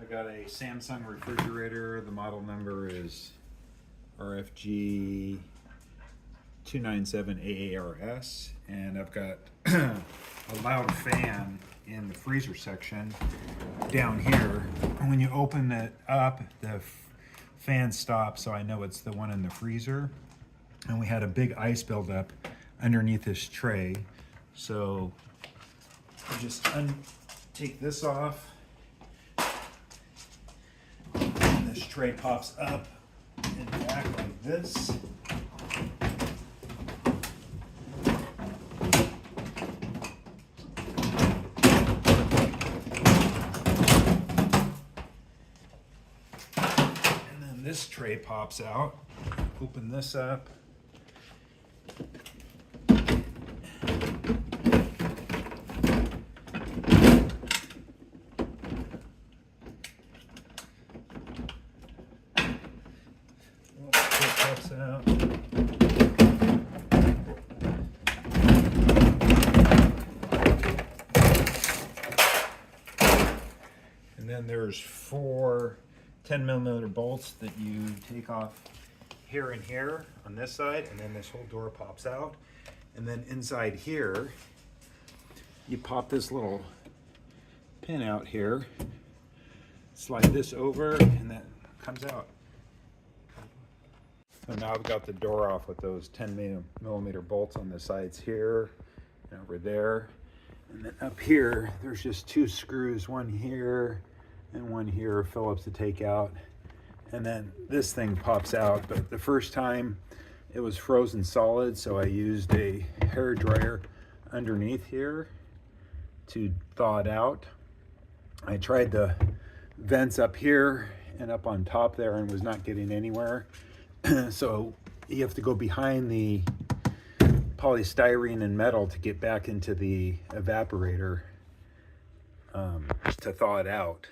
I got a Samsung refrigerator. The model number is RFG 297AARS, and I've got a loud fan in the freezer section down here. When you open it up, the fan stops, so I know it's the one in the freezer. And we had a big ice buildup underneath this tray, so I just take this off. This tray pops up and back like this. And then this tray pops out. Open this up. Out. And then there's 4 10mm bolts that you take off here and here on this side, and then this whole door pops out. And then inside here, you pop this little pin out here, slide this over, and that comes out. So now I've got the door off with those 10mm bolts on the sides here and over there. And then up here, there's just 2 screws, one here and one here, Phillips to take out. And then this thing pops out, but the first time it was frozen solid, so I used a hair dryer underneath here to thaw it out. I tried the vents up here and up on top there and was not getting anywhere. So you have to go behind the polystyrene and metal to get back into the evaporator to thaw it out.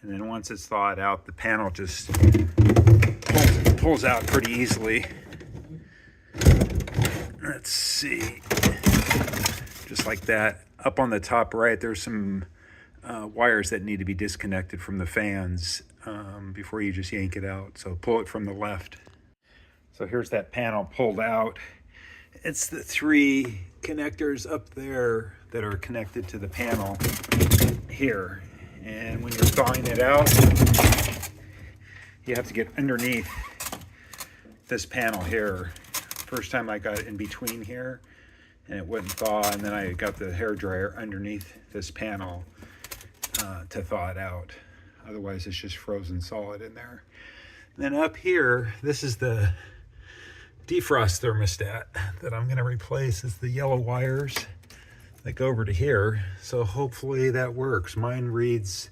And then once it's thawed out, the panel just pulls out pretty easily. Let's see, just like that. Up on the top right, there's some wires that need to be disconnected from the fans before you just yank it out. So pull it from the left. So here's that panel pulled out. It's the 3 connectors up there that are connected to the panel here. And when you're thawing it out, you have to get underneath this panel here. First time I got it in between here and it wouldn't thaw, and then I got the hair dryer underneath this panel to thaw it out. Otherwise it's just frozen solid in there. And then up here, this is the defrost thermostat that I'm going to replace. Is the yellow wires that go over to here. So hopefully that works. Mine reads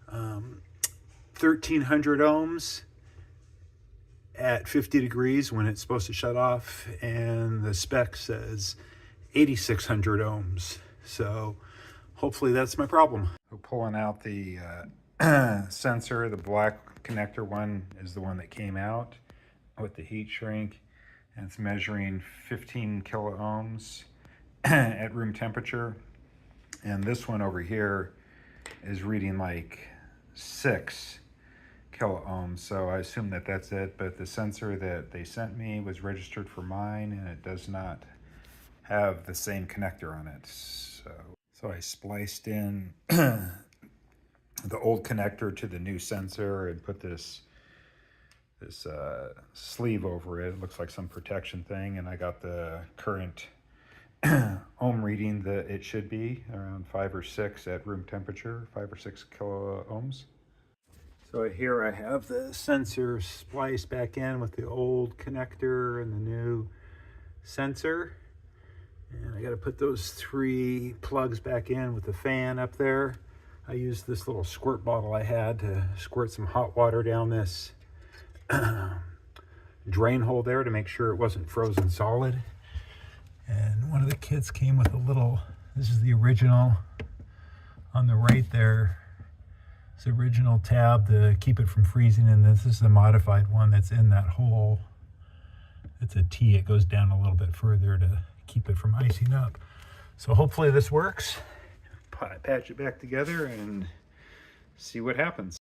1300 ohms at 50 degrees when it's supposed to shut off, and the spec says 8600 ohms. So hopefully that's my problem. We're pulling out the sensor. The black connector one is the one that came out with the heat shrink, and it's measuring 15 kilo ohms at room temperature. And this one over here is reading like 6 kilo ohms. So I assume that that's it, but the sensor that they sent me was registered for mine, and it does not have the same connector on it. So I spliced in the old connector to the new sensor and put this sleeve over it. It looks like some protection thing, and I got the current ohm reading that it should be around 5 or 6 at room temperature, 5 or 6 kilo ohms. So here I have the sensor spliced back in with the old connector and the new sensor. And I got to put those 3 plugs back in with the fan up there. I used this little squirt bottle I had to squirt some hot water down this drain hole there to make sure it wasn't frozen solid. And one of the kits came with a little, this is the original on the right there. It's the original tab to keep it from freezing, and this is the modified one that's in that hole. It's a T, it goes down a little bit further to keep it from icing up. So hopefully this works. Patch it back together and see what happens.